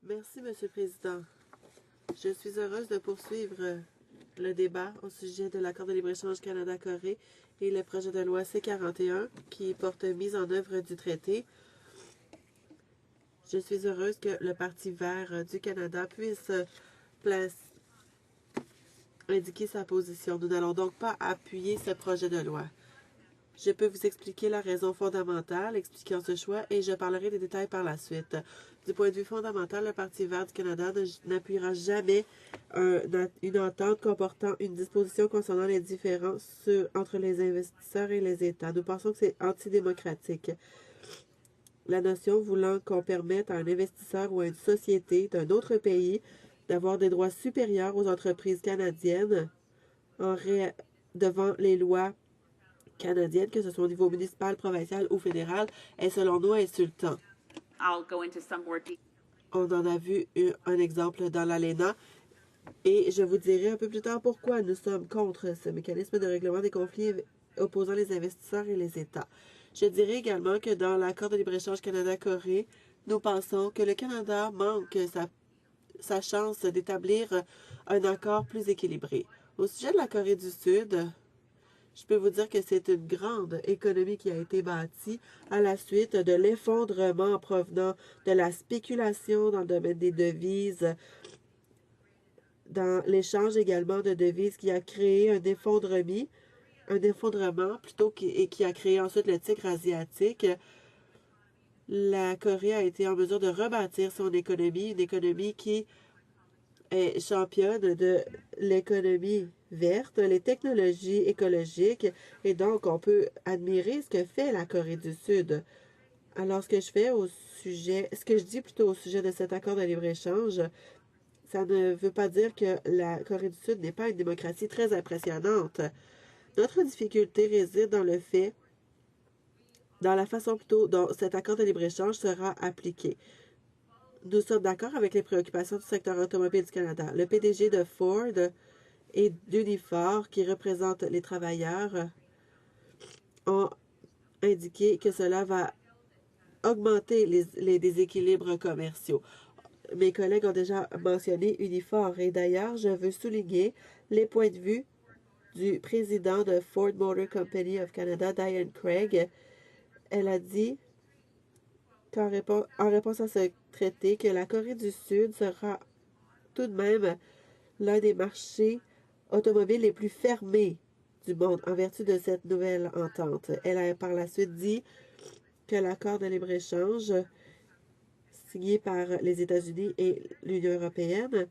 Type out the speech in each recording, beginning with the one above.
Merci, Monsieur le Président. Je suis heureuse de poursuivre le débat au sujet de l'accord de libre-échange Canada-Corée et le projet de loi C-41 qui porte mise en œuvre du traité. Je suis heureuse que le Parti vert du Canada puisse indiquer sa position. Nous n'allons donc pas appuyer ce projet de loi. Je peux vous expliquer la raison fondamentale expliquant ce choix et je parlerai des détails par la suite. Du point de vue fondamental, le Parti vert du Canada n'appuiera jamais une entente comportant une disposition concernant les différences entre les investisseurs et les États. Nous pensons que c'est antidémocratique. La notion voulant qu'on permette à un investisseur ou à une société d'un autre pays d'avoir des droits supérieurs aux entreprises canadiennes devant les lois canadienne, que ce soit au niveau municipal, provincial ou fédéral, est selon nous insultant. On en a vu un exemple dans l'ALENA et je vous dirai un peu plus tard pourquoi nous sommes contre ce mécanisme de règlement des conflits opposant les investisseurs et les États. Je dirais également que dans l'accord de libre-échange Canada-Corée, nous pensons que le Canada manque sa chance d'établir un accord plus équilibré. Au sujet de la Corée du Sud, je peux vous dire que c'est une grande économie qui a été bâtie à la suite de l'effondrement provenant de la spéculation dans le domaine des devises, dans l'échange également de devises qui a créé un effondrement plutôt et qui a créé ensuite le tigre asiatique. La Corée a été en mesure de rebâtir son économie, une économie qui est championne de l'économie verte, les technologies écologiques, et donc on peut admirer ce que fait la Corée du Sud. Alors, ce que je dis plutôt au sujet de cet accord de libre-échange, ça ne veut pas dire que la Corée du Sud n'est pas une démocratie très impressionnante. Notre difficulté réside dans la façon plutôt dont cet accord de libre-échange sera appliqué. Nous sommes d'accord avec les préoccupations du secteur automobile du Canada. Le PDG de Ford et d'Unifor, qui représentent les travailleurs, ont indiqué que cela va augmenter les déséquilibres commerciaux. Mes collègues ont déjà mentionné Unifor et d'ailleurs, je veux souligner les points de vue du président de Ford Motor Company of Canada, Diane Craig. Elle a dit en réponse à ce traité que la Corée du Sud sera tout de même l'un des marchés automobiles les plus fermés du monde en vertu de cette nouvelle entente. Elle a par la suite dit que l'accord de libre-échange signé par les États-Unis et l'Union européenne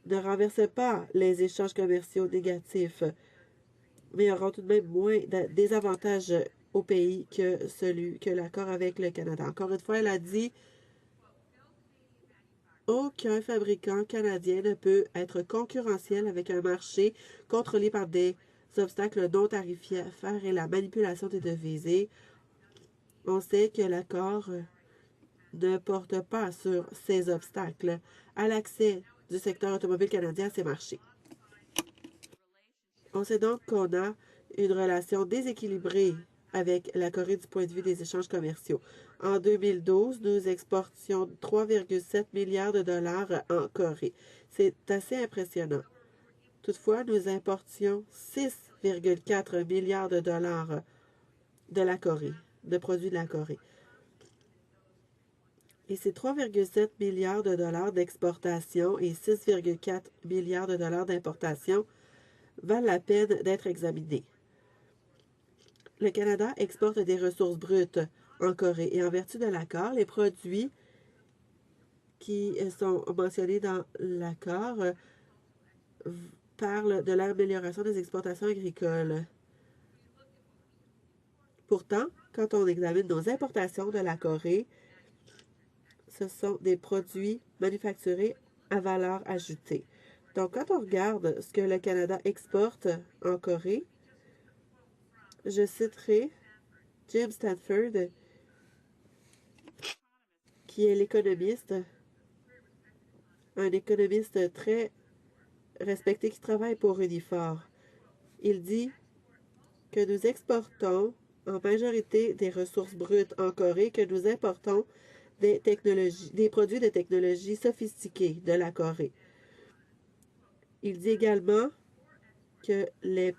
ne renverse pas les échanges commerciaux négatifs, mais auront tout de même moins de désavantages au pays que l'accord avec le Canada. Encore une fois, elle a dit aucun fabricant canadien ne peut être concurrentiel avec un marché contrôlé par des obstacles non tarifaires et la manipulation des devises. Et on sait que l'accord ne porte pas sur ces obstacles à l'accès du secteur automobile canadien à ces marchés. On sait donc qu'on a une relation déséquilibrée avec la Corée du point de vue des échanges commerciaux. En 2012, nous exportions 3,7 milliards de dollars en Corée. C'est assez impressionnant. Toutefois, nous importions 6,4 milliards de dollars de la Corée, de produits de la Corée. Et ces 3,7 milliards de dollars d'exportation et 6,4 milliards de dollars d'importation valent la peine d'être examinés. Le Canada exporte des ressources brutes en Corée et en vertu de l'accord, les produits qui sont mentionnés dans l'accord parlent de l'amélioration des exportations agricoles. Pourtant, quand on examine nos importations de la Corée, ce sont des produits manufacturés à valeur ajoutée. Donc, quand on regarde ce que le Canada exporte en Corée, je citerai Jim Stanford, qui est un économiste très respecté qui travaille pour Unifor. Il dit que nous exportons en majorité des ressources brutes en Corée, que nous importons des produits de technologie sophistiqués de la Corée. Il dit également que les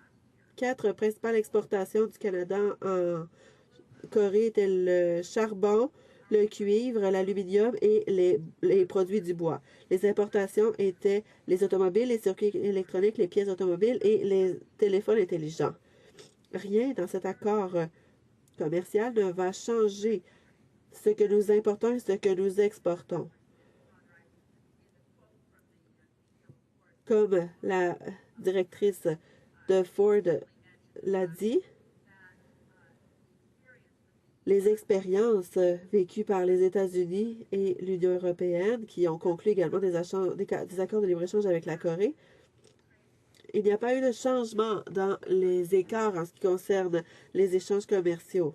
4 principales exportations du Canada en Corée étaient le charbon, le cuivre, l'aluminium et les produits du bois. Les importations étaient les automobiles, les circuits électroniques, les pièces automobiles et les téléphones intelligents. Rien dans cet accord commercial ne va changer ce que nous importons et ce que nous exportons. Comme la directrice de Ford l'a dit, les expériences vécues par les États-Unis et l'Union européenne, qui ont conclu également des accords de libre-échange avec la Corée, il n'y a pas eu de changement dans les écarts en ce qui concerne les échanges commerciaux.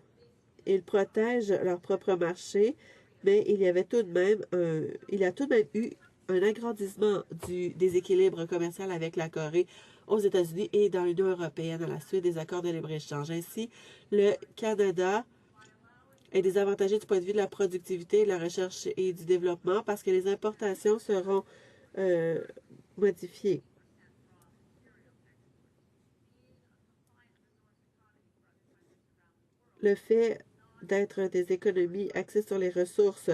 Ils protègent leur propre marché, mais il y a tout de même eu un agrandissement du déséquilibre commercial avec la Corée aux États-Unis et dans l'Union européenne à la suite des accords de libre-échange. Ainsi, le Canada est désavantagé du point de vue de la productivité, de la recherche et du développement parce que les importations seront modifiées. Le fait d'être des économies axées sur les ressources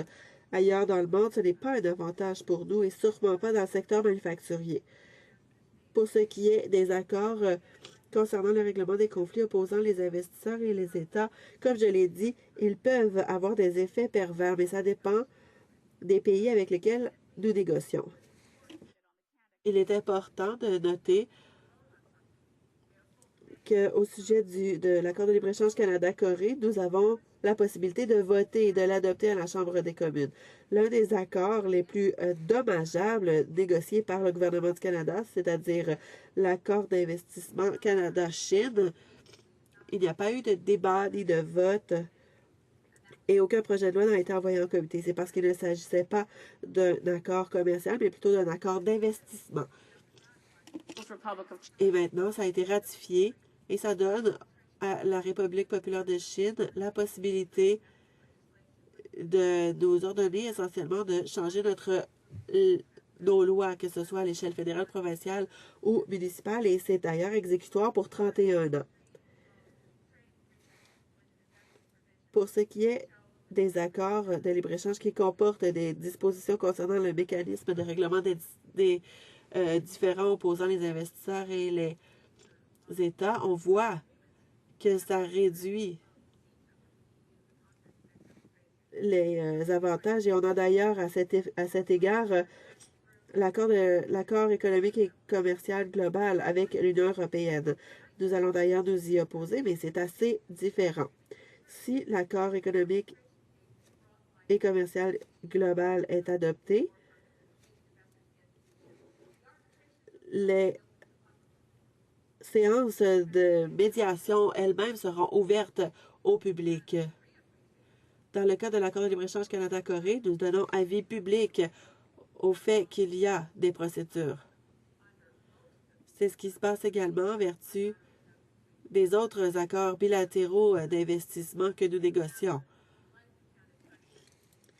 ailleurs dans le monde, ce n'est pas un avantage pour nous et sûrement pas dans le secteur manufacturier. Pour ce qui est des accords concernant le règlement des conflits opposant les investisseurs et les États, comme je l'ai dit, ils peuvent avoir des effets pervers, mais ça dépend des pays avec lesquels nous négocions. Il est important de noter qu'au sujet de l'accord de libre-échange Canada-Corée, nous avons la possibilité de voter et de l'adopter à la Chambre des communes. L'un des accords les plus dommageables négociés par le gouvernement du Canada, c'est-à-dire l'accord d'investissement Canada-Chine, il n'y a pas eu de débat ni de vote et aucun projet de loi n'a été envoyé en comité. C'est parce qu'il ne s'agissait pas d'un accord commercial, mais plutôt d'un accord d'investissement. Et maintenant, ça a été ratifié et ça donne à la République populaire de Chine la possibilité de nous ordonner essentiellement de changer nos lois, que ce soit à l'échelle fédérale, provinciale ou municipale, et c'est d'ailleurs exécutoire pour 31 ans. Pour ce qui est des accords de libre-échange qui comportent des dispositions concernant le mécanisme de règlement des différends opposant les investisseurs et les États, on voit que ça réduit les avantages et on a d'ailleurs à cet égard l'accord économique et commercial global avec l'Union européenne. Nous allons d'ailleurs nous y opposer, mais c'est assez différent. Si l'accord économique et commercial global est adopté, les séances de médiation elles-mêmes seront ouvertes au public. Dans le cas de l'accord de libre-échange Canada-Corée, nous donnons avis public au fait qu'il y a des procédures. C'est ce qui se passe également en vertu des autres accords bilatéraux d'investissement que nous négocions.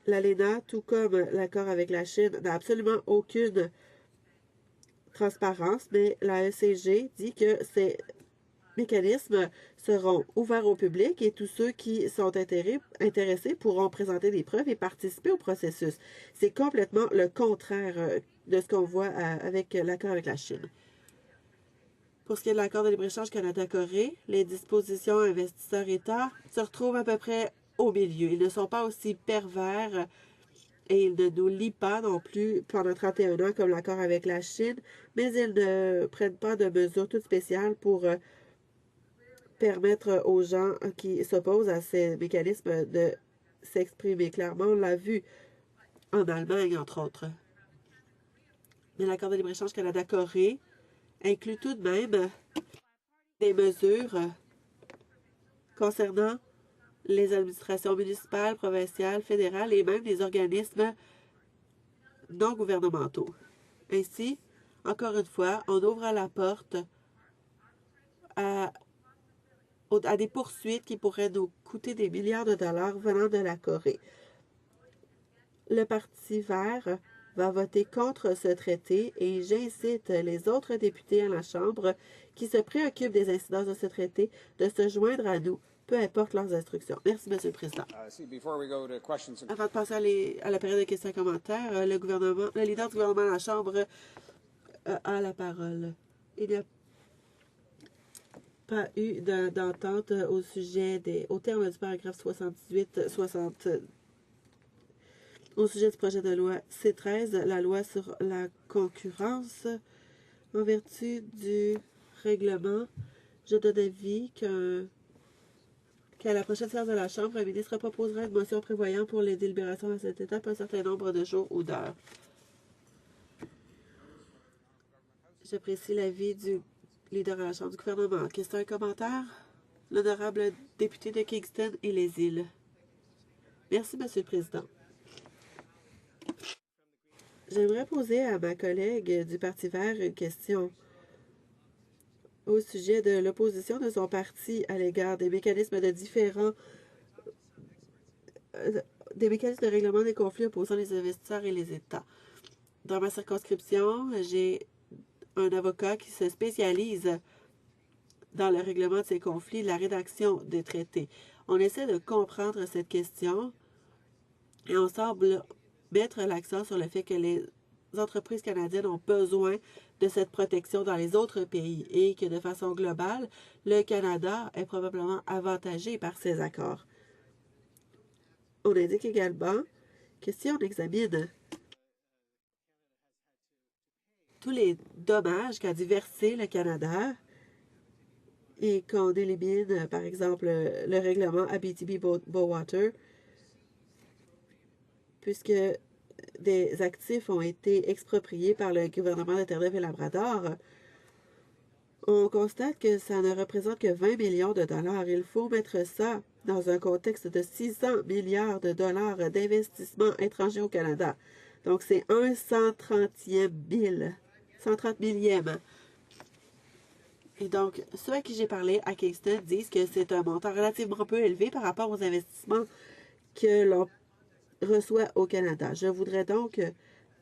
L'ALENA, tout comme l'accord avec la Chine, n'a absolument aucune transparence, mais la ECG dit que ces mécanismes seront ouverts au public et tous ceux qui sont intéressés pourront présenter des preuves et participer au processus. C'est complètement le contraire de ce qu'on voit avec l'accord avec la Chine. Pour ce qui est de l'accord de libre-échange Canada-Corée, les dispositions investisseurs-États se retrouvent à peu près au milieu. Ils ne sont pas aussi pervers et ils ne nous lient pas non plus pendant 31 ans comme l'accord avec la Chine, mais ils ne prennent pas de mesures toutes spéciales pour permettre aux gens qui s'opposent à ces mécanismes de s'exprimer clairement. On l'a vu en Allemagne, entre autres. Mais l'accord de libre-échange Canada-Corée inclut tout de même des mesures concernant les administrations municipales, provinciales, fédérales et même les organismes non gouvernementaux. Ainsi, encore une fois, on ouvre la porte à des poursuites qui pourraient nous coûter des milliards de dollars venant de la Corée. Le Parti vert va voter contre ce traité et j'incite les autres députés à la Chambre qui se préoccupent des incidences de ce traité de se joindre à nous, peu importe leurs instructions. Merci, Monsieur le Président. Avant de passer à la période de questions et commentaires, le leader du gouvernement à la Chambre a la parole. Il n'y a pas eu d'entente au terme du paragraphe 78-60 au sujet du projet de loi C13, la loi sur la concurrence. En vertu du règlement, je donne avis qu'à la prochaine séance de la Chambre, le ministre proposera une motion prévoyant pour les délibérations à cette étape un certain nombre de jours ou d'heures. J'apprécie l'avis du leader à la Chambre du gouvernement. Questions et commentaires? L'honorable député de Kingston et les îles. Merci, Monsieur le Président. J'aimerais poser à ma collègue du Parti vert une question au sujet de l'opposition de son parti à l'égard des mécanismes de règlement des conflits opposant les investisseurs et les États. Dans ma circonscription, j'ai un avocat qui se spécialise dans le règlement de ces conflits, la rédaction des traités. On essaie de comprendre cette question et on semble mettre l'accent sur le fait que les entreprises canadiennes ont besoin de cette protection dans les autres pays et que de façon globale, le Canada est probablement avantagé par ces accords. On indique également que si on examine tous les dommages qu'a dû verser le Canada et qu'on élimine, par exemple, le règlement Abitibi-Bowater, puisque des actifs ont été expropriés par le gouvernement de Terre-Neuve-et-Labrador, on constate que ça ne représente que 20 millions de dollars. Il faut mettre ça dans un contexte de 600 milliards de dollars d'investissement étranger au Canada. Donc, c'est un 130 millième. Et donc, ceux à qui j'ai parlé à Kingston disent que c'est un montant relativement peu élevé par rapport aux investissements que l'on reçoit au Canada. Je voudrais donc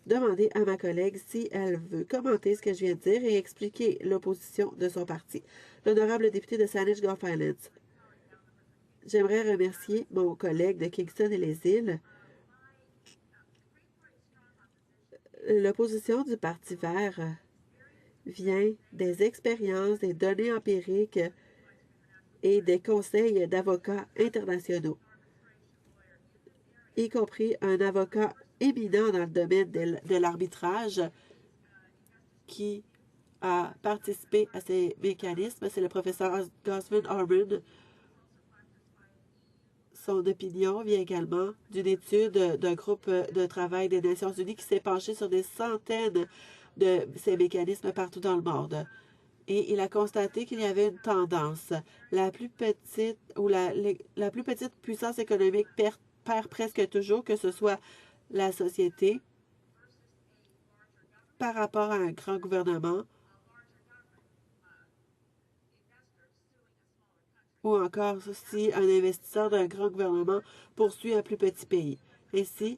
demander à ma collègue si elle veut commenter ce que je viens de dire et expliquer l'opposition de son parti. L'honorable député de Saanich Gulf Islands. J'aimerais remercier mon collègue de Kingston et les îles. L'opposition du Parti vert vient des expériences, des données empiriques et des conseils d'avocats internationaux, y compris un avocat éminent dans le domaine de l'arbitrage qui a participé à ces mécanismes. C'est le professeur Gosman Harmon. Son opinion vient également d'une étude d'un groupe de travail des Nations unies qui s'est penché sur des centaines de ces mécanismes partout dans le monde. Et il a constaté qu'il y avait une tendance. La plus petite puissance économique perd presque toujours, que ce soit la société par rapport à un grand gouvernement ou encore si un investisseur d'un grand gouvernement poursuit un plus petit pays. Ainsi,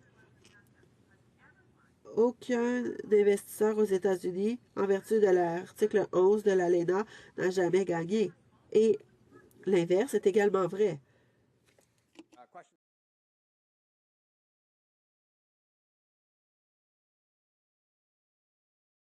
aucun investisseur aux États-Unis, en vertu de l'article 11 de l'ALENA, n'a jamais gagné. Et l'inverse est également vrai.